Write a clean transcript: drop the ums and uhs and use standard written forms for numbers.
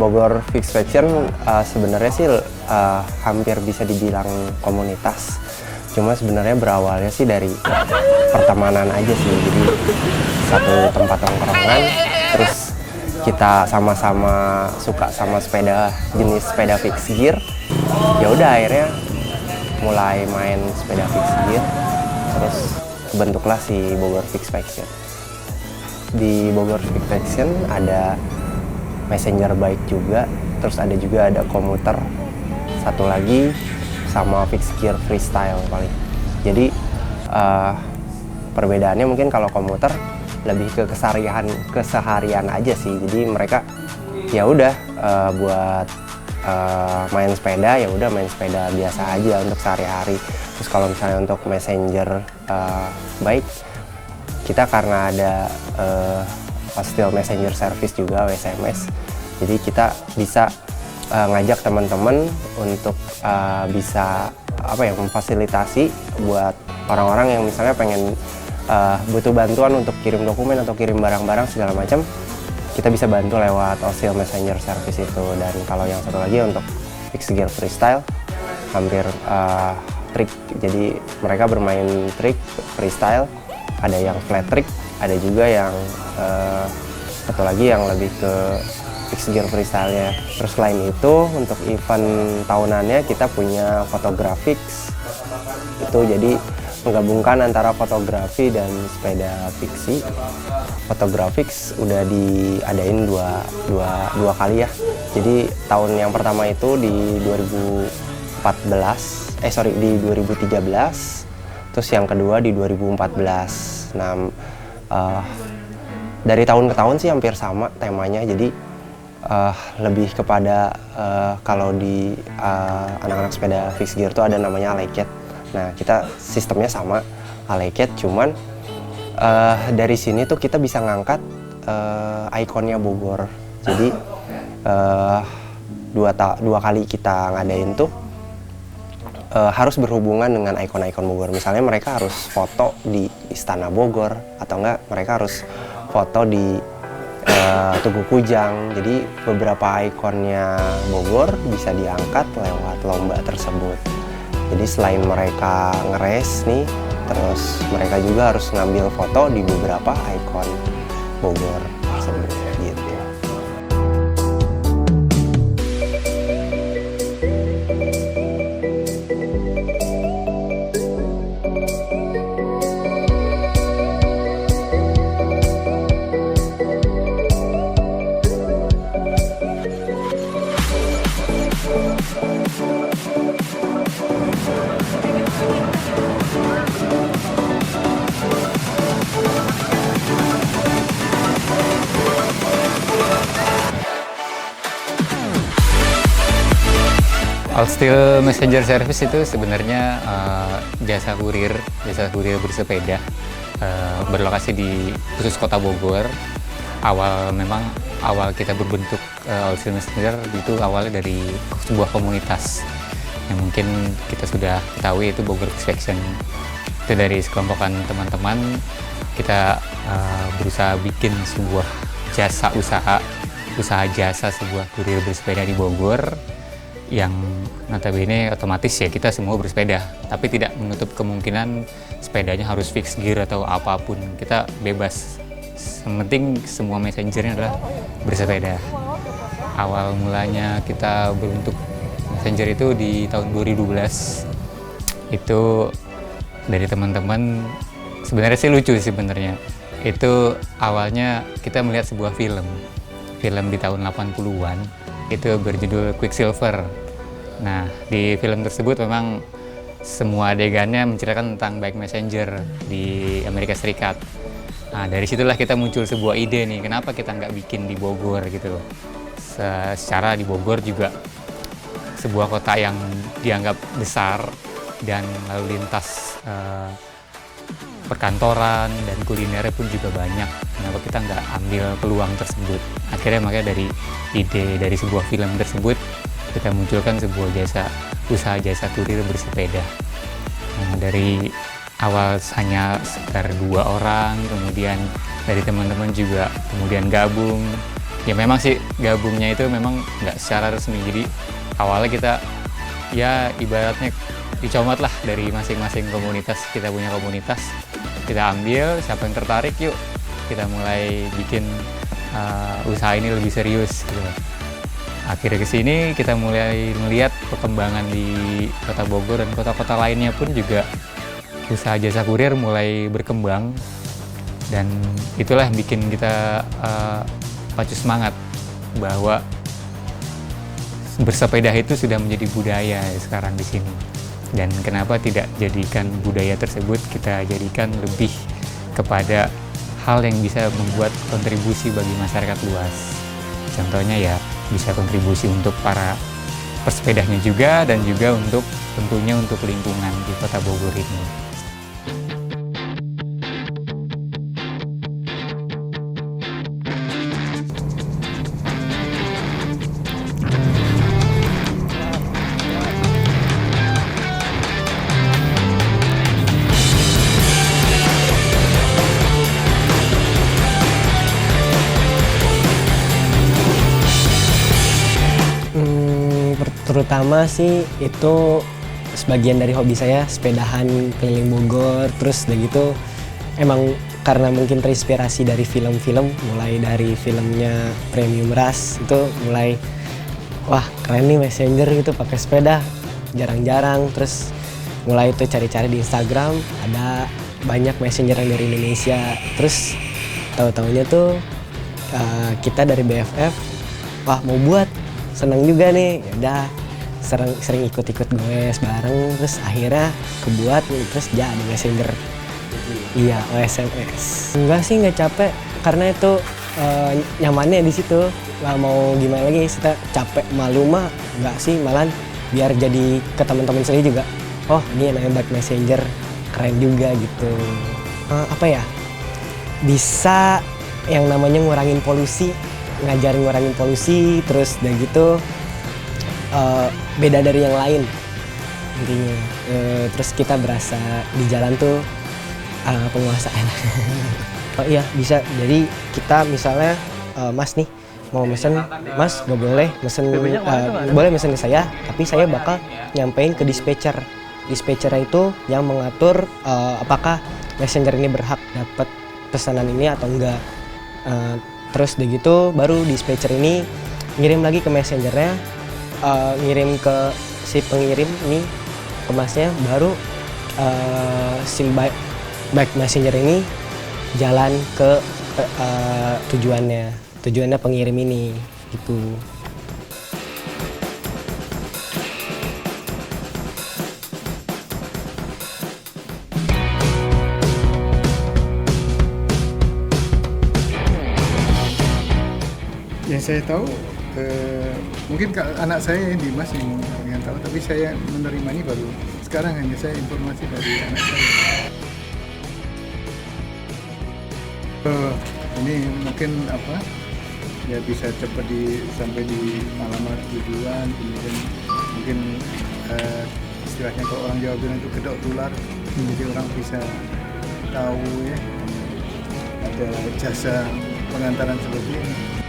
Bogor Fix Fashion sebenarnya sih hampir bisa dibilang komunitas. Cuma sebenarnya berawalnya sih dari pertemanan aja sih. Jadi satu tempat tongkrongan, terus kita sama-sama suka sama sepeda, jenis sepeda fix gear. Ya udah akhirnya mulai main sepeda fix gear, terus bentuklah si Bogor Fix Fashion. Di Bogor Fix Fashion ada messenger bike juga, terus ada komuter, satu lagi sama fix gear freestyle paling. Jadi perbedaannya mungkin kalau komuter lebih ke keseharian aja sih. Jadi mereka ya udah buat main sepeda, ya udah main sepeda biasa aja untuk sehari-hari. Terus kalau misalnya untuk messenger bike, kita karena ada Still Messenger Service juga, SMS, jadi kita bisa ngajak teman-teman untuk bisa memfasilitasi buat orang-orang yang misalnya pengen butuh bantuan untuk kirim dokumen atau kirim barang-barang segala macam. Kita bisa bantu lewat Still Messenger Service itu. Dan kalau yang satu lagi untuk fix gear freestyle, hampir trick, jadi mereka bermain trick freestyle, ada yang flat trick, ada juga yang satu lagi yang lebih ke fix gear freestyle-nya. Terus selain itu untuk event tahunannya kita punya Photographics, itu jadi menggabungkan antara fotografi dan sepeda fiksi. Photographics udah diadain dua kali ya. Jadi tahun yang pertama itu di 2013, terus yang kedua di 2014. Nah, dari tahun ke tahun sih hampir sama temanya. Jadi lebih kepada kalau di anak-anak sepeda fix gear tuh ada namanya Aleket. Nah, kita sistemnya sama Aleket, cuman dari sini tuh kita bisa ngangkat ikonnya Bogor. Jadi dua kali kita ngadain tuh harus berhubungan dengan ikon-ikon Bogor. Misalnya mereka harus foto di Istana Bogor, atau enggak mereka harus foto di Tugu Kujang. Jadi beberapa ikonnya Bogor bisa diangkat lewat lomba tersebut. Jadi selain mereka nge-race nih, terus mereka juga harus ngambil foto di beberapa ikon Bogor tersebut gitu. Still Messenger Service itu sebenarnya jasa kurir bersepeda berlokasi di khusus Kota Bogor. Awal kita berbentuk Still Messenger itu awalnya dari sebuah komunitas yang mungkin kita sudah ketahui, itu Bogor Fix Fashion. Itu dari sekelompokan teman-teman kita berusaha bikin sebuah usaha jasa sebuah kurir bersepeda di Bogor, yang notabene otomatis ya kita semua bersepeda, tapi tidak menutup kemungkinan sepedanya harus fix gear atau apapun. Kita bebas, yang penting semua messengernya adalah bersepeda. Awal mulanya kita berbentuk messenger itu di tahun 2012. Itu dari teman-teman, sebenarnya sih lucu sebenarnya. Itu awalnya kita melihat sebuah film di tahun 80-an, itu berjudul Quicksilver. Nah, di film tersebut memang semua adegannya menceritakan tentang bike messenger di Amerika Serikat. Nah, dari situlah kita muncul sebuah ide nih, kenapa kita nggak bikin di Bogor gitu loh. Secara di Bogor juga sebuah kota yang dianggap besar dan lalu lintas perkantoran dan kulinernya pun juga banyak. Kenapa kita nggak ambil peluang tersebut? Akhirnya makanya dari ide dari sebuah film tersebut kita munculkan sebuah usaha jasa kurir bersepeda. Nah, dari awal hanya sekitar 2 orang, kemudian dari teman-teman juga kemudian gabung, Ya memang sih gabungnya itu memang nggak secara resmi, jadi awalnya kita ya ibaratnya dicomot lah dari masing-masing komunitas. Kita punya komunitas, kita ambil siapa yang tertarik, yuk kita mulai bikin usaha ini lebih serius gitu. Akhirnya kesini kita mulai melihat perkembangan di Kota Bogor dan kota-kota lainnya pun juga usaha jasa kurir mulai berkembang, dan itulah yang bikin kita pacu semangat bahwa bersepeda itu sudah menjadi budaya sekarang di sini. Dan kenapa tidak jadikan budaya tersebut kita jadikan lebih kepada hal yang bisa membuat kontribusi bagi masyarakat luas. Contohnya ya bisa kontribusi untuk para pesepedanya juga, dan juga untuk tentunya untuk lingkungan di Kota Bogor ini. Terutama sih itu sebagian dari hobi saya, sepedahan keliling Bogor. Terus udah gitu emang karena mungkin terinspirasi dari film-film, mulai dari filmnya Premium Rush itu mulai wah keren nih messenger gitu pakai sepeda, jarang-jarang. Terus mulai itu cari-cari di Instagram, ada banyak messenger yang dari Indonesia. Terus tahu-taunya tuh kita dari BFF wah mau buat, seneng juga nih, yaudah sering ikut-ikut goes bareng, terus akhirnya kebuat nih, terus jadi messenger. Iya, OSMS. Enggak sih, nggak capek karena itu nyamannya di situ. Nggak mau gimana lagi, kita capek malu mah nggak sih, malah biar jadi ke teman-teman sendiri juga. Oh ini namanya bike messenger, keren juga gitu. Apa ya? Bisa yang namanya ngurangin polusi, ngajarin ngurangin polusi, terus udah gitu beda dari yang lain intinya. Terus kita berasa di jalan tuh penguasaan. Oh iya bisa, jadi kita misalnya mas nih mau mesen, mas nggak boleh mesen, boleh mesen ke saya, tapi saya bakal nyampein ke dispatcher. Dispatcher itu yang mengatur apakah messenger ini berhak dapat pesanan ini atau enggak. Terus udah gitu baru dispatcher ini ngirim lagi ke messengernya, ngirim ke si pengirim ini ke masnya, baru si bike messenger ini jalan ke tujuannya pengirim ini gitu. Yang saya tahu mungkin anak saya yang Dimas yang tahu, tapi saya menerima ini baru sekarang, hanya saya informasi dari anak saya. Ini mungkin apa ya, bisa cepat sampai di alamat tujuan, kemudian mungkin istilahnya kalau orang Jawa bilang itu kedok tular, jadi orang bisa tahu ya ada jasa pengantaran seperti ini.